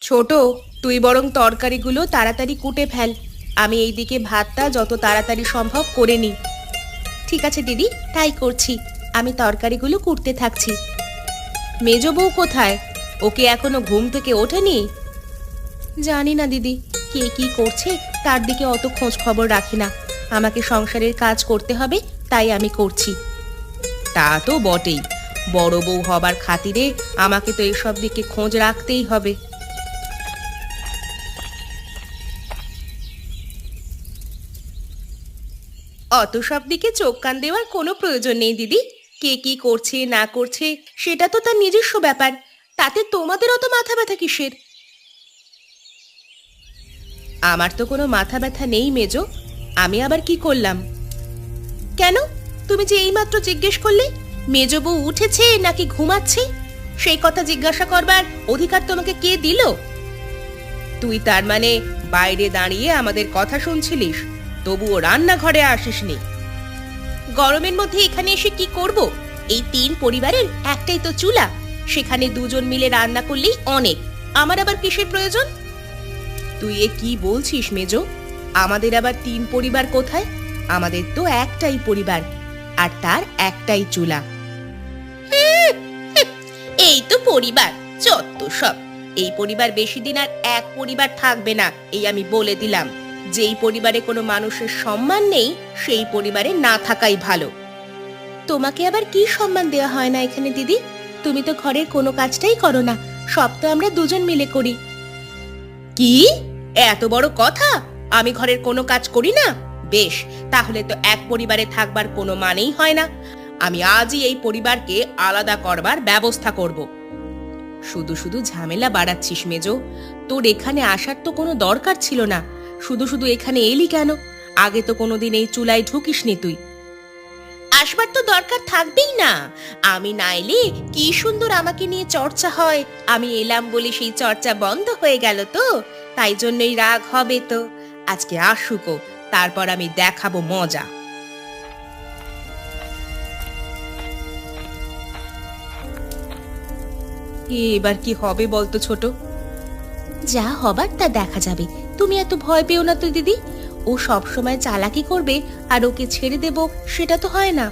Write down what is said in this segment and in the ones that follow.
ছোট, তুই বরং তরকারিগুলো তাড়াতাড়ি কুটে ফেল। আমি এইদিকে ভাতটা যত তাড়াতাড়ি সম্ভব করে নিই। ঠিক আছে দিদি, তাই করছি। আমি তরকারিগুলো কুটতে থাকছি। মেজ বউ কোথায়? ওকে এখনো ঘুম থেকে ওঠেনি? জানি না দিদি, কে কি করছে তার দিকে অত খোঁজ খবর রাখি না। আমাকে সংসারের কাজ করতে হবে, তাই আমি করছি। তা তো বটেই, বড় বউ হবার খাতিরে আমাকে তো এসব দিকে খোঁজ রাখতেই হবে। অত সব দিকে চোখ কান দেওয়ার কোনো প্রয়োজন নেই দিদি। কে কি করছে না করছে সেটা তো তার নিজস্ব ব্যাপার। তাতে তোমাদের অত মাথা ব্যথা কিসের? আমার তো কোনো মাথা ব্যথা নেই মেজো। আমি আবার কি করলাম? কেন? তুমি যে এইমাত্র জিজ্ঞেস করলে মেজো বউ উঠেছে নাকি ঘুমাচ্ছে, সেই কথা জিজ্ঞাসা করবার অধিকার তোমাকে কে দিল? তুই তার মানে বাইরে দাঁড়িয়ে আমাদের কথা শুনছিলিস, তবুও রান্নাঘরে আসিসনি? গরমের মধ্যে এখানে এসে কি করব? এই 3 পরিবারের একটাই তো চুলা, সেখানে দুজন মিলে রান্না করলেই অনেক। আমার আবার কিসের প্রয়োজন? তুই এ কি বলছিস মেজো? আমাদের আবার 3 পরিবার কোথায়? আমাদের তো একটাই পরিবার, আর তার একটাই চুলা। এই তো পরিবার, যত সব। এই পরিবার বেশি দিন আর এক পরিবার থাকবে না, এই আমি বলে দিলাম। যেই পরিবারে কোনো মানুষের সম্মান নেই, সেই পরিবারে না থাকাই ভালো। তোমাকে আবার কি সম্মান দেওয়া হয় না এখানে দিদি? তুমি তো ঘরের কোনো কাজটাই করো না, সব তো আমরা দুজন মিলে করি। কি এত বড় কথা? আমি ঘরের কোনো কাজ করি না? বেশ, তাহলে তো এক পরিবারে থাকবার কোনো মানেই হয় না। আমি আজই এই পরিবারকে আলাদা করবার ব্যবস্থা করব। শুধু শুধু ঝামেলা বাড়াচ্ছিস মেজো। তোর এখানে আসার তো কোনো দরকার ছিল না। শুধু শুধু এখানে এলি কেন? আগে তো কোনোদিন এই চুলায় ঢুকিসনি তুই। আসবার তো দরকার থাকবেই না। আমি না এলে কি সুন্দর আমাকে নিয়ে চর্চা হয়। আমি এলাম বলে সেই চর্চা বন্ধ হয়ে গেল তো, তাই জন্যই রাগ হবে তো। আজকে আসুকো, তারপর আমি দেখাবো মজা। এবার কি হবে বলতো ছোট? যা হবার তা দেখা যাবে। তুমি এত ভয় পেও না তো দিদি। ও সব সময় চালাকি করবে আর ওকে ছেড়ে দেব, সেটা তো হয় না।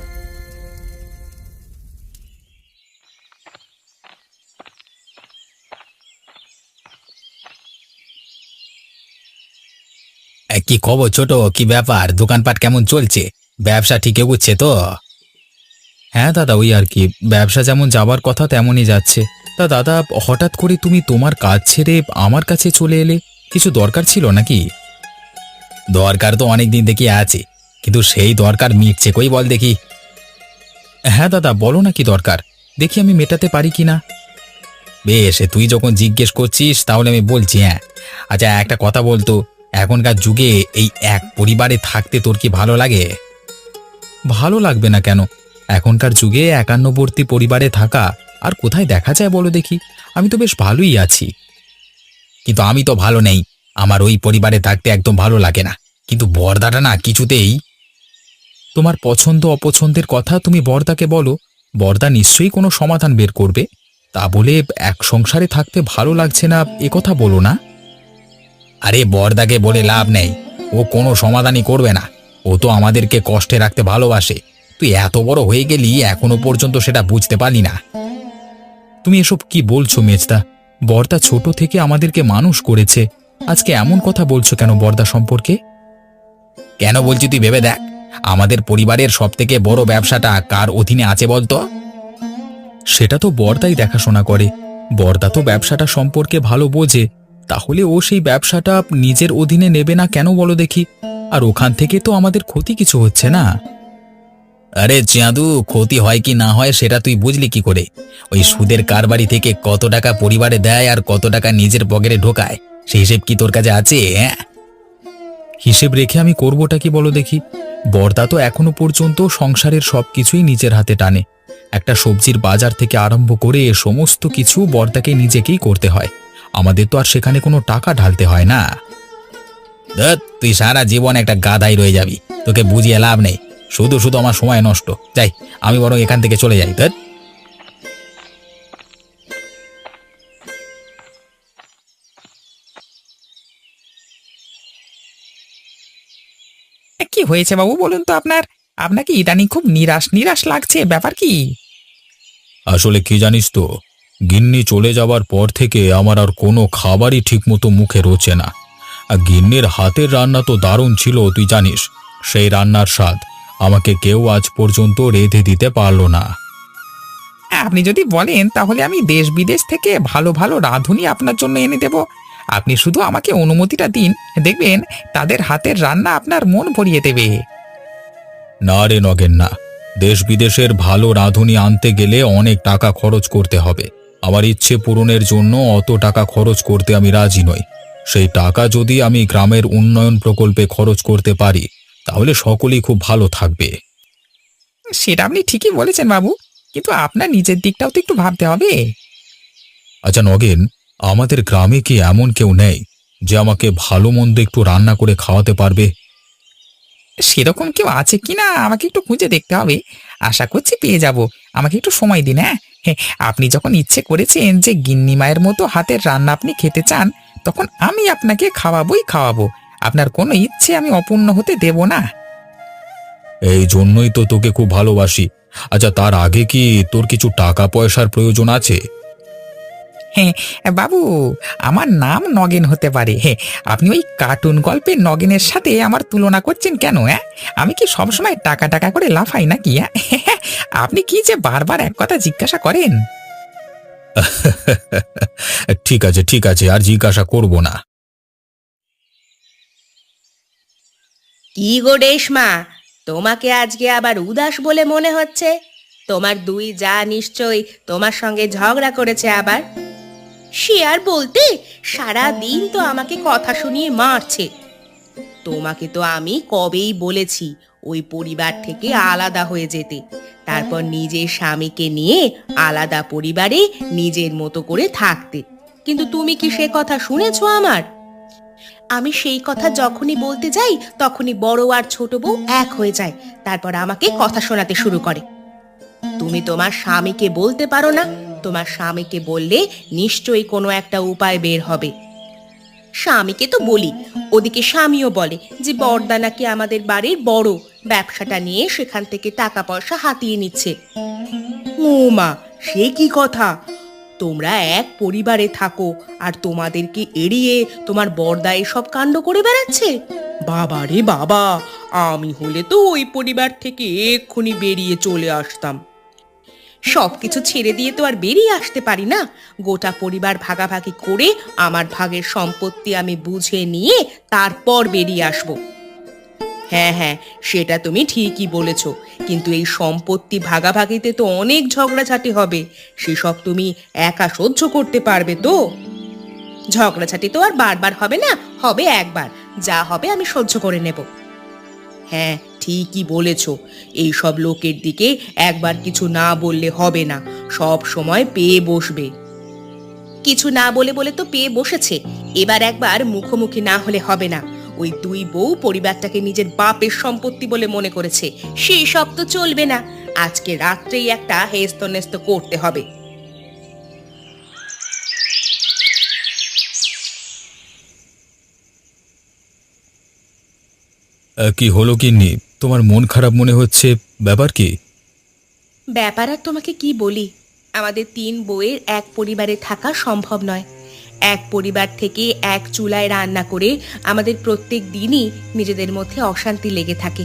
কি খবর ছোট? কি ব্যাপার, দোকানপাট কেমন চলছে? ব্যবসা ঠিক এগুচ্ছে তো? হ্যাঁ দাদা, ওই আর কি, ব্যবসা যেমন যাবার কথা তেমনই যাচ্ছে। তা দাদা, হঠাৎ করে তুমি তোমার কাজ ছেড়ে আমার কাছে চলে এলে, কিছু দরকার ছিল নাকি? দরকার তো অনেক দিন দেখি আছে, কিন্তু সেই দরকার মিটছে কই বল দেখি? হ্যাঁ দাদা, বলো না কি দরকার, দেখি আমি মেটাতে পারি কিনা। বেশ, তুই যখন জিজ্ঞেস করছিস তাহলে আমি বলছি। হ্যাঁ, আচ্ছা একটা কথা বলতো, এখনকার যুগে এই এক পরিবারে থাকতে তোর কি ভালো লাগে? ভালো লাগবে না কেন? এখনকার যুগে একান্নবর্তী পরিবারে থাকা আর কোথায় দেখা যায় বলো দেখি? আমি তো বেশ ভালোই আছি। কিন্তু আমি তো ভালো নেই, আমার ওই পরিবারে থাকতে একদম ভালো লাগে না। কিন্তু বর্দাটা না কিছুতেই। তোমার পছন্দ অপছন্দের কথা তুমি বর্দাকে বলো, বর্দা নিশ্চয়ই কোনো সমাধান বের করবে। তা বলে এক সংসারে থাকতে ভালো লাগছে না এ কথা বলো না। আরে বর্দাকে বলে লাভ নেই, ও কোনো সমাধানই করবে না। ও তো আমাদেরকে কষ্টে রাখতে ভালোবাসে। তুই এত বড় হয়ে গেলি এখনো পর্যন্ত সেটা বুঝতে পারলি না। তুমি এসব কি বলছো মেজদা? বর্দা ছোট থেকে আমাদেরকে মানুষ করেছে, আজকে এমন কথা বলছো কেন বর্দা সম্পর্কে? কেন বলছি তুই ভেবে দেখ, আমাদের পরিবারের সবথেকে বড় ব্যবসাটা কার অধীনে আছে বলতো? সেটা তো বর্দাই দেখাশোনা করে। বর্দা তো ব্যবসাটা সম্পর্কে ভালো বোঝে, তাহলে ও সেই ব্যবসাটা নিজের অধীনে নেবে না কেন বলো দেখি? আর ওখান থেকে তো আমাদের ক্ষতি কিছু হচ্ছে না। আরে চাঁদু, ক্ষতি হয় কি না হয় সেটা তুই বুঝলি কি করে? ওই সুদের কারবারি থেকে কত টাকা পরিবারে দেয় আর কত টাকা নিজের পকেটে ঢোকায়, সেই হিসেব কি তোর কাছে আছে? হ্যাঁ, হিসেব রেখে আমি করবোটা কি বলো দেখি? বর্দা তো এখনো পর্যন্ত সংসারের সবকিছুই নিজের হাতে টানে। একটা সবজির বাজার থেকে আরম্ভ করে সমস্ত কিছু বর্দাকে নিজেকেই করতে হয়। আমাদের তো আর সেখানে কোনো টাকা ঢালতে হয় না। ধ্যাৎ, তুই সারা জীবন একটা গাধাই রয়ে যাবি, তোকে বুঝিয়ে লাভ নেই। শুধু শুধু আমার সময় নষ্ট। যাই, আমি বরং এখান থেকে চলে যাই। ধ্যাৎ। হয়েছে বাবু বলুন তো আপনাকে ইদানিং খুব নিরাশ নিরাশ লাগছে, ব্যাপার কি? আসলে কি জানিস তো, গিন্নি চলে যাবার পর থেকে আমার আর কোনো খাবারই ঠিকমতো মুখে রোচে না। আর গিন্নির হাতের রান্না তো দারুণ ছিল, তুই জানিস। সেই রান্নার স্বাদ আমাকে কেউ আজ পর্যন্ত রেঁধে দিতে পারলো না। আপনি যদি বলেন তাহলে আমি দেশ বিদেশ থেকে ভালো ভালো রাঁধুনি আপনার জন্য এনে দেব। আপনি শুধু আমাকে অনুমতিটা দিন, দেখবেন তাদের হাতের রান্না আপনার মন ভরিয়ে দেবে। না রে নগেন, না। দেশ বিদেশের ভালো রাঁধুনি আনতে গেলে অনেক টাকা খরচ করতে হবে। আমার ইচ্ছে পূরণের জন্য অত টাকা খরচ করতে আমি রাজি নই। সেই টাকা যদি আমি গ্রামের উন্নয়ন প্রকল্পে খরচ করতে পারি, তাহলে সকলেই খুব ভালো থাকবে। সেটা আপনি ঠিকই বলেছেন বাবু, কিন্তু আপনার নিজের দিকটাও তো একটু ভাবতে হবে। আচ্ছা নগেন, আমাদের গ্রামে কি এমন কেউ নেই যে আমাকে ভালো মন্দ একটু রান্না করে খাওয়াতে পারবে? সেরকম কেউ আছে কিনা আমাকে একটু খুঁজে দেখতে হবে। আশা করছি পেয়ে যাব। আমাকে একটু সময় দিন। হ্যাঁ হ্যাঁ, আপনি যখন ইচ্ছে করেছেন যে গিন্নি মায়ের মতো হাতের রান্না আপনি খেতে চান, তখন আমি আপনাকে খাওয়াবোই খাওয়াবো। আপনার কোনো ইচ্ছে আমি অপূর্ণ হতে দেব না। এই জন্যই তো তোকে খুব ভালোবাসি। আচ্ছা, তার আগে কি তোর কিছু টাকা পয়সার প্রয়োজন আছে? হ্যাঁ বাবু, আমার নাম নগেন হতে পারে। হ্যাঁ, আপনি ওই কার্টুন গল্পের নগেনের সাথে আমার তুলনা করছেন কেন? হ্যাঁ, আমি কি সবসময় টাকা টাকা করে লাফাই নাকি? হ্যাঁ, আপনি কি যে বারবার এক কথা জিজ্ঞাসা করেন। ঠিক আছে ঠিক আছে, আর জিজ্ঞাসা করব না। কি গো রেশমা, তোমাকে আজকে আবার উদাস বলে মনে হচ্ছে। তোমার দুই যা নিশ্চয়ই তোমার সঙ্গে ঝগড়া করেছে আবার। সে আর বলতে, সারা দিন তো আমাকে কথা শুনিয়ে মারছে। তোমাকে তো আমি কবেই বলেছি ওই পরিবার থেকে আলাদা হয়ে যেতে, তারপর নিজের স্বামীকে নিয়ে আলাদা পরিবারে নিজের মতো করে থাকতে। কিন্তু তুমি কি সে কথা শুনেছো আমার? আমি সেই কথা যখনই বলতে যাই তখনই বড় আর ছোট বউ এক হয়ে যায়, তারপর আমাকে কথা শোনাতে শুরু করে। তুমি তোমার স্বামীকে বলতে পারো না? তোমার স্বামীকে বললে নিশ্চয়ই কোনো একটা উপায় বের হবে। স্বামীকে তো বলি, ওদিকে স্বামীও বলে যে বড়দা নাকি আমাদের বাড়ির বড়, ব্যবসাটা নিয়ে সেখান থেকে টাকা পয়সা হাতিয়ে নিচ্ছে। ও মা, সে কি কথা! তোমরা এক পরিবারে থাকো আর তোমাদেরকে এড়িয়ে তোমার বড়দা এসব কাণ্ড করে বেড়াচ্ছে? বাবা রে বাবা, আমি হলে তো ওই পরিবার থেকে এক্ষুনি বেরিয়ে চলে আসতাম। সবকিছু ছেড়ে দিয়ে তো আর বেরিয়ে আসতে পারি না। গোটা পরিবার ভাগাভাগি করে আমার ভাগের সম্পত্তি আমি বুঝে নিয়ে তারপর বেরিয়ে আসব। হ্যাঁ হ্যাঁ, সেটা তুমি ঠিকই বলেছ, কিন্তু এই সম্পত্তি ভাগাভাগিতে তো অনেক ঝগড়াঝাটি হবে। সেসব তুমি একা সহ্য করতে পারবে তো? ঝগড়াঝাটি তো আর বারবার হবে না, হবে একবার। যা হবে আমি সহ্য করে নেব। হ্যাঁ, ঠিকই বলেছ। এই সব লোকের দিকে একবার কিছু না বললে হবে না, সব সময় পেয়ে বসবে। কিছু না বলে বলে তো পেয়ে বসেছে, এবার একবার মুখোমুখি না হলে হবে না। ওই দুই বউ পরিবারটাকে নিজের বাপের সম্পত্তি বলে মনে করেছে, সেই সব তো চলবে না। আজকে রাত্রেই একটা হেস্তনেস্ত করতে হবে। কি হলো গিন্নি, তোমার মন খারাপ মনে হচ্ছে, ব্যাপার কি? ব্যাপার আর তোমাকে কি বলি, আমাদের তিন বউয়ের এক পরিবারে থাকা সম্ভব নয়। এক পরিবার থেকে এক চুলায় রান্না করে আমাদের প্রত্যেক দিনই নিজেদের মধ্যে অশান্তি লেগে থাকে।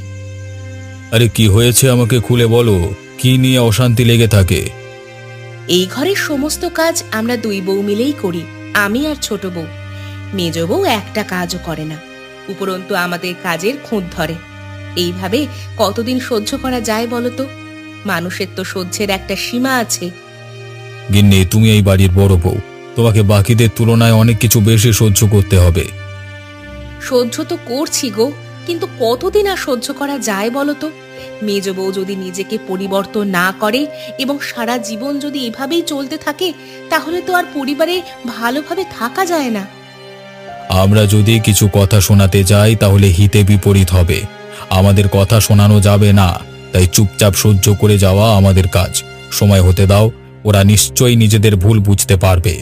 আরে কি হয়েছে আমাকে খুলে বলো, কি নিয়ে অশান্তি লেগে থাকে? এই ঘরের সমস্ত কাজ আমরা দুই বউ মিলেই করি, আমি আর ছোট বউ। মেজ বউ একটা কাজও করে না, উপরন্তু আমাদের কাজের খুঁত ধরে। এইভাবে কতদিন সহ্য করা যায় বলো তো? মানুষের তো সহ্যের একটা সীমা আছে। গিন্নি, তুমি এই বাড়ির বড় বউ, তোমাকে বাকিদের তুলনায় অনেক কিছু বেশি সহ্য করতে হবে। সহ্য তো করছি গো, কিন্তু কতদিন আর সহ্য করা যায় বলো তো? মেজ বউ যদি নিজেকে পরিবর্তন না করে এবং সারা জীবন যদি এভাবেই চলতে থাকে, তাহলে তো আর পরিবারে ভালোভাবে থাকা যায় না। আমরা যদি কিছু কথা শোনাতে যাই তাহলে হিতে বিপরীত হবে। আমাদের কথা শোনানো যাবে না, তাই চুপচাপ সহ্য করে যাওয়া আমাদের কাজ। সময় হতে দাও, ওরা নিশ্চয়ই নিজেদের ভুল বুঝতে পারবে।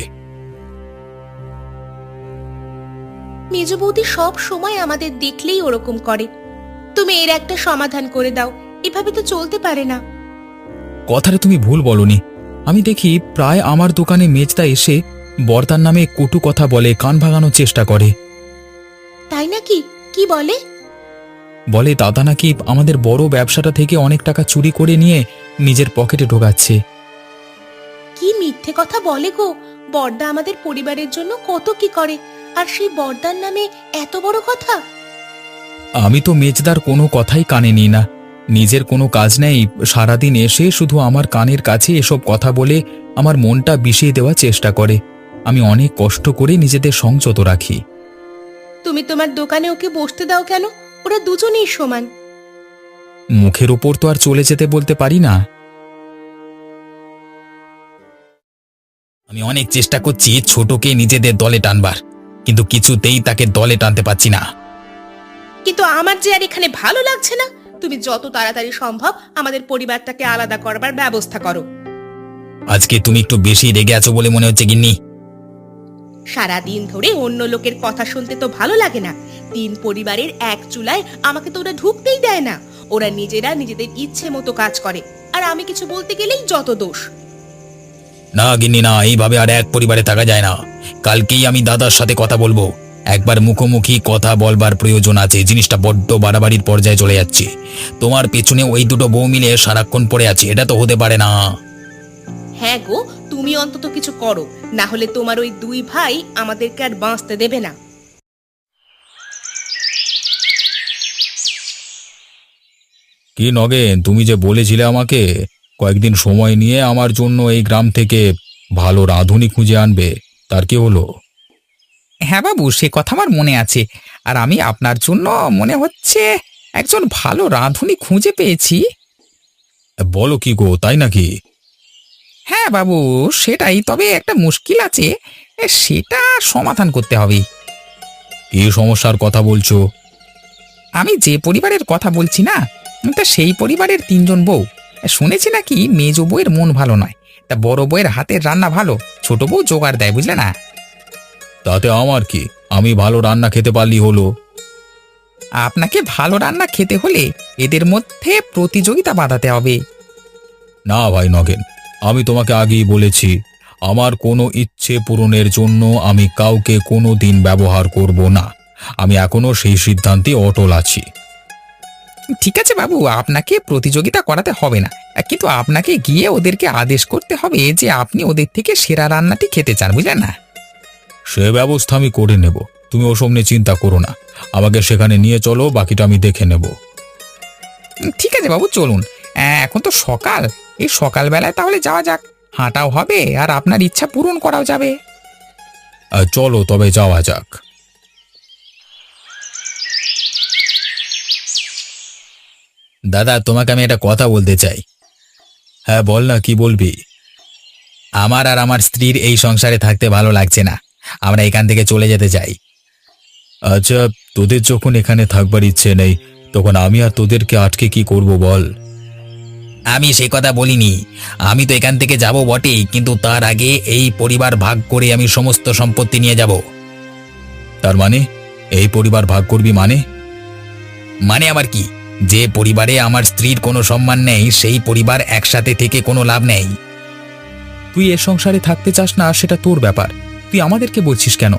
মেজ বৌদি সব সময় আমাদের দেখলেই ওরকম করে। তুমি এর একটা সমাধান করে দাও, এভাবে তো চলতে পারে না। কথাটা তুমি ভুল বলনি। আমি দেখি প্রায় আমার দোকানে মেজদা এসে বর্দার নামে কটু কথা বলে, কান ভাঙানোর চেষ্টা করে। তাই নাকি? কি বলে? বলে দাদা নাকি আমাদের বড় ব্যবসাটা থেকে অনেক টাকা চুরি করে নিয়ে নিজের পকেটে ঢোকাচ্ছে। কি মিথ্যে কথা বলে গো! বর্দা আমাদের পরিবারের জন্য কত কি করে, আর সেই বর্দার নামে এত বড় কথা! আমি তো মেজদার কোনো কথাই কানে নিই না। নিজের কোনো কাজ নেই, সারাদিন এসে শুধু আমার কানের কাছে এসব কথা বলে আমার মনটা বিষিয়ে দেওয়ার চেষ্টা করে। আমি অনেক কষ্ট করে নিজেদের সংযত রাখি। তুমি তোমার দোকানে ওকে বসতে দাও কেন? ওরা দুজনেই সমান। মুখের ওপর তো আর চলে যেতে বলতে পারি না। আমি অনেক চেষ্টা করছি ছোটকে নিজেদের দলে টানবার, কিন্তু কিছুতেই তাকে দলে টানতে পারছি না। কিন্তু আমার যে আর এখানে ভালো লাগছে না। তুমি যত তাড়াতাড়ি সম্ভব আমাদের পরিবারটাকে আলাদা করবার ব্যবস্থা করো। আজকে তুমি একটু বেশি রেগে আছো বলে মনে হচ্ছে গিন্নি। সারাদিন ধরে অন্য লোকের কথা শুনতে তো ভালো লাগে না। তিন পরিবারের এক চুলায় আমাকে তো ওরা ঢুকতেই দেয় না। ওরা নিজেরা নিজেদের ইচ্ছে মতো কাজ করে, আর আমি কিছু বলতে গেলেই যত দোষ। না গিন্নি না, এইভাবে আর এক পরিবারে থাকা যায় না। কালকেই আমি দাদার সাথে কথা বলবো। একবার মুখোমুখি কথা বলবার প্রয়োজন আছে। জিনিসটা বড্ড বাড়াবাড়ির পর্যায়ে চলে যাচ্ছে। তোমার পেছনে ওই দুটো বউ মিলে সারাক্ষণ পড়ে আছে, এটা তো হতে পারে না। হ্যাঁ গো, তুমি অন্তত কিছু করো, না হলে তোমার ওই দুই ভাই আমাদেরকে আর বাঁচতে দেবে না। কি নগেন, তুমি যে বলেছিলে আমাকে কয়েকদিন সময় নিয়ে আমার জন্য এই গ্রাম থেকে ভালো রাঁধুনি খুঁজে আনবে, তার কি হলো? হ্যাঁ বাবু, সে কথা আমার মনে আছে। আর আমি আপনার জন্য মনে হচ্ছে একজন ভালো রাঁধুনি খুঁজে পেয়েছি। বলো কি গো, তাই নাকি? হ্যাঁ বাবু, সেটাই। তবে একটা মুশকিল আছে, সেটা সমাধান করতে হবে। কি সমস্যার কথা বলছো? আমি যে পরিবারের কথা বলছি না, তা সেই পরিবারের তিনজন বউ। শুনেছি নাকি মেজ বউয়ের মন ভালো নয়, তা বড় বউয়ের হাতের রান্না ভালো, ছোট বউ জোগাড় দেয়, বুঝলে না? তাতে আমার কি? আমি ভালো রান্না খেতে পারলি হলো। আপনাকে ভালো রান্না খেতে হলে এদের মধ্যে প্রতিযোগিতা বাঁধাতে হবে। না ভাই নগেন, আমি তোমাকে আগেই বলেছি, আমার কোনো ইচ্ছে পূরণের জন্য আমি কাউকে কোনো দিন ব্যবহার করব না। আমি এখনো সেই সিদ্ধান্তে অটল আছি। ঠিক আছে বাবু, আপনাকে প্রতিযোগিতা করাতে হবে না, কিন্তু আপনাকে গিয়ে ওদেরকে আদেশ করতে হবে যে আপনি ওদের থেকে সেরা রান্নাটি খেতে চান, বুঝলেন না? সে ব্যবস্থা আমি করে নেব, তুমি ওসব নিয়ে চিন্তা করো না। আমাকে সেখানে নিয়ে চলো, বাকিটা আমি দেখে নেব। ঠিক আছে বাবু, চলুন। এখন তো সকাল, এই সকালবেলায় তাহলে যাওয়া যাক। হাঁটাও হবে আর আপনার ইচ্ছা পূরণ করাও যাবে। চলো তবে যাওয়া যাক। দাদা, তোমাকে আমি একটা কথা বলতে চাই। হ্যাঁ বল না, কি বলবি? আমার আর আমার স্ত্রীর এই সংসারে থাকতে ভালো লাগছে না, আমরা এখান থেকে চলে যেতে চাই। আচ্ছা, তোদের যখন এখানে থাকবার ইচ্ছে নেই, তখন আমি আর তোদেরকে আটকে কি করব বল? আমি সে কথা বলিনি। আমি তো এখান থেকে যাব বটেই, কিন্তু তার আগে এই পরিবার ভাগ করে আমি সমস্ত সম্পত্তি নিয়ে যাব। তার মানে এই পরিবার ভাগ করবি মানে? মানে আবার কি? যে পরিবারে আমার স্ত্রীর কোনো সম্মান নেই, সেই পরিবার একসাথে থেকে কোনো লাভ নেই। তুই এ সংসারে থাকতে চাস না, সেটা তোর ব্যাপার। তুই আমাদেরকে বলছিস কেন?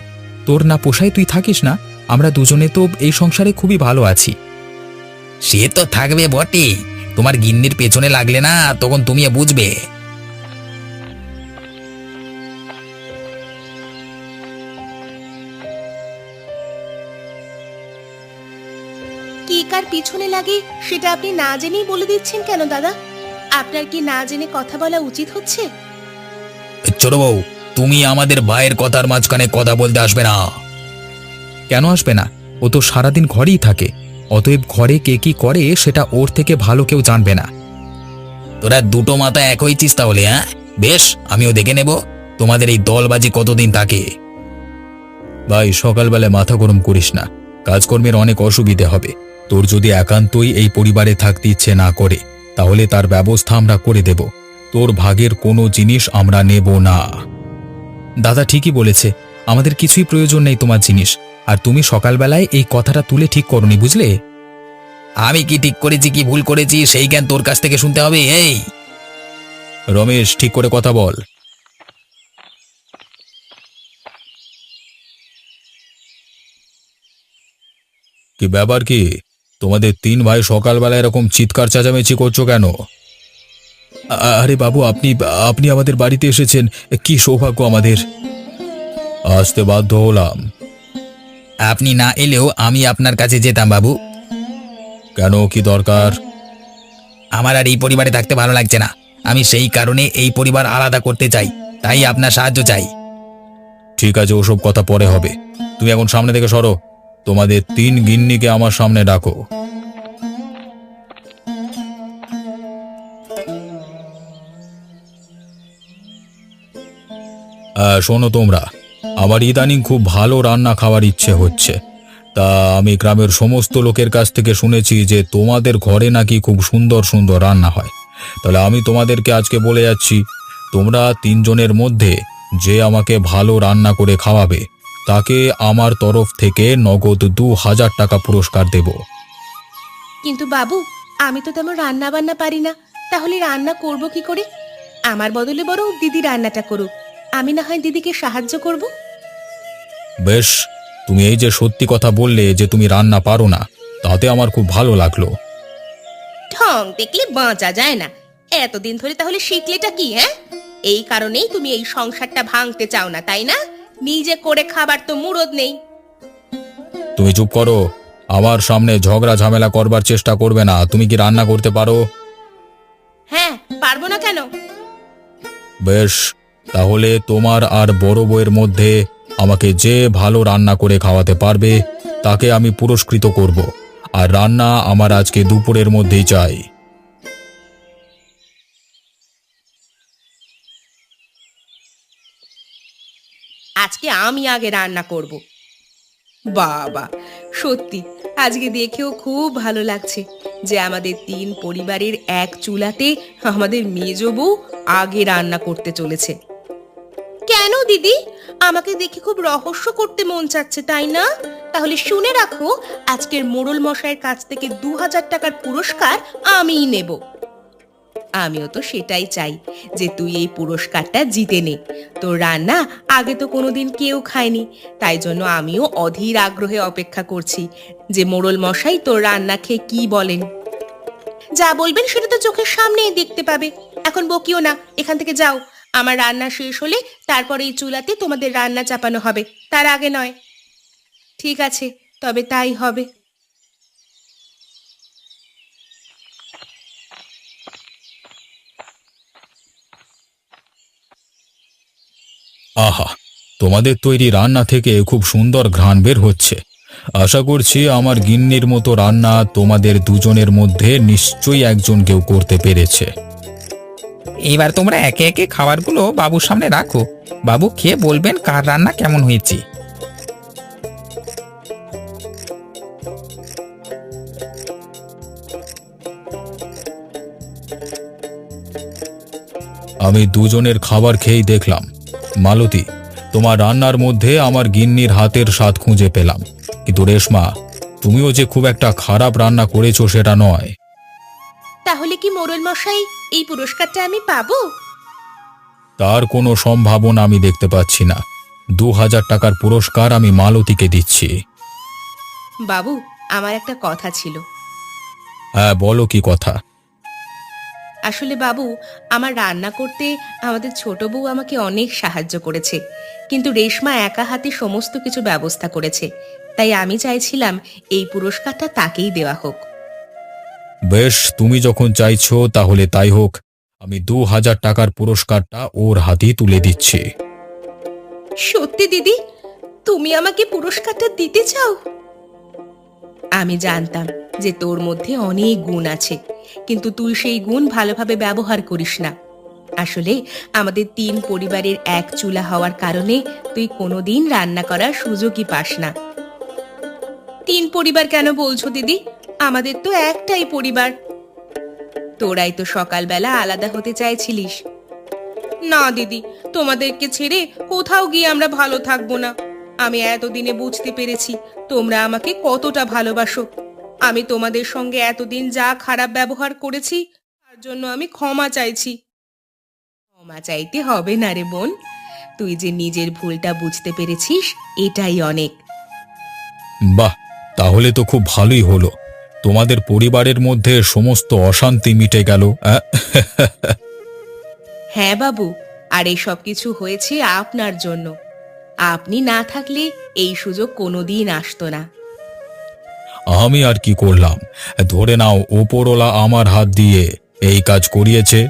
তোর না পোষায় তুই থাকিস না। আমরা দুজনে তো এই সংসারে খুবই ভালো আছি। সে তো থাকবে বটে, তোমার গিন্নির পেছনে লাগলে না, তখন তুমি বুঝবে। কি কার পিছনে লাগে সেটা আপনি না জেনেই বলে দিচ্ছেন কেন দাদা? আপনার কি না জেনে কথা বলা উচিত হচ্ছে? ছোট বউ, তুমি আমাদের ভাইয়ের কথার মাঝখানে কথা বলতে আসবে না। কেন আসবে না? ও তো সারাদিন ঘরেই থাকে। অতএব ঘরে কে কি করে সেটা ওর থেকে ভালো কেউ জানবে না। তোরা দুটো মাথা এক হয়েছিস তাহলে? হ্যাঁ বেশ, আমিও দেখে নেব তোমাদের এই দলবাজি কতদিন থাকে। ভাই, সকালবেলা মাথা গরম করিস না। কাজকর্মের অনেক অসুবিধে হবে। তোর যদি একান্তই এই পরিবারে থাকতে ইচ্ছে না করে, তাহলে তার ব্যবস্থা আমরা করে দেব। তোর ভাগের কোনো জিনিস আমরা নেব না। দাদা ঠিকই বলেছে, আমাদের কিছুই প্রয়োজন নেই তোমার জিনিস। আর তুমি সকালবেলায় এই কথাটা তুলে ঠিক করনি, বুঝলে? আমি কি ঠিক করেছি কি ভুল করেছি সেই জ্ঞান তোর কাছ থেকে শুনতে হবে? এই রমেশ, ঠিক করে কথা বল। কি ব্যাপার কি? তোমাদের তিন ভাই সকালবেলা এরকম চিৎকার চেঁচামেচি করছো কেন? আরে বাবু, আপনি আপনি আমাদের বাড়িতে এসেছেন, কি সৌভাগ্য আমাদের। আসতে বাধ্য হলাম। আপনি না এলেও আমি আপনার কাছে যেতাম বাবু। কেন, কি দরকার? আমার আর এই পরিবারে থাকতে ভালো লাগছে না। আমি সেই কারণে এই পরিবার আলাদা করতে চাই, তাই আপনার সাহায্য চাই। ঠিক আছে, ওসব কথা পরে হবে। তুমি এখন সামনে থেকে সরো। তোমাদের তিন গিন্নিকে আমার সামনে ডাকো। শোনো তোমরা, আমার ইদানিং খুব ভালো রান্না খাওয়ার ইচ্ছে হচ্ছে। তা আমি গ্রামের সমস্ত লোকের কাছ থেকে শুনেছি যে তোমাদের ঘরে নাকি খুব সুন্দর সুন্দর রান্না হয়। তাহলে আমি তোমাদেরকে আজকে বলে যাচ্ছি, তোমরা তিনজনের মধ্যে যে আমাকে ভালো রান্না করে খাওয়াবে তাকে আমার তরফ থেকে নগদ 2000 টাকা পুরস্কার দেব। কিন্তু বাবু, আমি তো তেমন রান্না বান্না পারি না, তাহলে রান্না করব কি করে? আমার বদলে বরং দিদি রান্নাটা করুক, আমি না হয় দিদিকে সাহায্য করব। বেশ, তুমি এই যে সত্যি কথা বললে যে তুমি রান্না পারো না, তাতে আমার খুব ভালো লাগলো। ঢং দেখলে বাঁচা যায় না। এতদিন ধরে তাহলে শিখলেটা কি, হ্যাঁ? এই কারণেই তুমি এই সংসারটা ভাঙতে চাও না, তাই না? নিজে করে খাবার তো মুরদ নেই। তুমি চুপ করো। আমার সামনে ঝগড়া ঝামেলা করবার চেষ্টা করবে না। তুমি কি রান্না করতে পারো? হ্যাঁ, পারবো না কেন? বেশ, তাহলে তোমার আর বড় বউয়ের মধ্যে আমাকে যে ভালো রান্না করে খাওয়াতে পারবে তাকে আমি পুরস্কৃত করব। আর রান্না আমার আজকে দুপুরের মধ্যেই চাই। আজকে আমি আগে রান্না করব। বাবা, সত্যি আজকে দেখেও খুব ভালো লাগছে যে আমাদের তিন পরিবারের এক চুলাতে আমাদের মেজ বউ আগে রান্না করতে চলেছে। কেন দিদি, আমাকে দেখে খুব রহস্য করতে মন চাচ্ছে, তাই না? তাহলে শুনে রাখো, আজকের মোড়ল মশাইয়ের কাছ থেকে 2000 টাকার পুরস্কার আমিই নেব। আমিও তো সেটাই চাই যে তুই এই পুরস্কারটা জিতে নে। তোর রান্না আগে তো কোনোদিন কেউ খায়নি, তাই জন্য আমিও অধীর আগ্রহে অপেক্ষা করছি যে মোড়ল মশাই তোর রান্না খেয়ে কি বলেন। যা বলবেন সেটা তো চোখের সামনেই দেখতে পাবে। এখন বকিও না, এখান থেকে যাও। আমার রান্না শেষ হলে তারপরে এই চুলাতে তোমাদের রান্না চাপানো হবে, তার আগে নয়। ঠিক আছে, তবে তাই হবে। আহা, তোমাদের তৈরি রান্না থেকে খুব সুন্দর ঘ্রাণ বের হচ্ছে। আশা করছি আমার গিন্নির মতো রান্না তোমাদের দুজনের মধ্যে নিশ্চয়ই একজন কেউ করতে পেরেছে। এবার তোমরা একে একে খাবারগুলো বাবুর সামনে রাখো। বাবু খেয়ে বলবেন কার রান্না কেমন হয়েছে। আমি দুজনের খাবার খেয়েই দেখলাম, মালতী, তোমার রান্নার মধ্যে আমার গিন্নির হাতের স্বাদ খুঁজে পেলাম। কিন্তু রেশমা, তুমিও যে খুব একটা খারাপ রান্না করেছো সেটা নয়। তাহলে কি মোড়ল মশাই, এই পুরস্কারটা আমি পাবো? তার কোনো সম্ভাবনা আমি দেখতে পাচ্ছি না। 2000 টাকার পুরস্কার আমি মালতীকে দিচ্ছি। বাবু, আমার একটা কথা ছিল। হ্যাঁ, বলো কি কথা? আসলে বাবু, আমার রান্না করতে আমাদের ছোট বউ আমাকে অনেক সাহায্য করেছে, কিন্তু রেশমা একা হাতে সমস্ত কিছু ব্যবস্থা করেছে। তাই আমি চাইছিলাম এই পুরস্কারটা তাকেই দেওয়া হোক। বেশ, তুমি যখন চাইছো তাহলে তাই হোক। আমি 2000 টাকার পুরস্কারটা ওর হাতেই তুলে দিচ্ছি। সত্যি দিদি, তুমি আমাকে পুরস্কারটা দিতে চাও? আমি জানতাম যে তোর মধ্যে অনেক গুণ আছে, কিন্তু তুই সেই গুণ ভালোভাবে ব্যবহার করিস না। আসলে আমাদের তিন পরিবারের এক চুলা হওয়ার কারণে তুই কোনোদিন রান্না করার সুযোগই পাস না। তিন পরিবার কেন বলছো দিদি? আমাদের তো একটাই পরিবার। তোরাই তো সকালবেলা আলাদা হতে চাইছিলিস। না দিদি, তোমাদেরকে ছেড়ে কোথাও গিয়ে আমরা ভালো থাকবো না। আমি এতদিনে বুঝতে পেরেছি তোমরা আমাকে কতটা ভালোবাসো। আমি তোমাদের সঙ্গে এতদিন যা খারাপ ব্যবহার করেছি তার জন্য আমি ক্ষমা চাইছি। ক্ষমা চাইতে হবে না রে বোন, তুই যে নিজের ভুলটা বুঝতে পেরেছিস এটাই অনেক। বাহ, তাহলে তো খুব ভালোই হলো। তোমাদের পরিবারের মধ্যে সমস্ত অশান্তি মিটে গেল। হ্যাঁ বাবু, আর এই সব কিছু হয়েছে আপনার জন্য। আপনি না থাকলে এই সুযোগ কোনোদিন আসতো না। আমি আর কি করলাম? ধরে নাও ওপরওয়ালা আমার হাত দিয়ে এই কাজ করিয়েছে।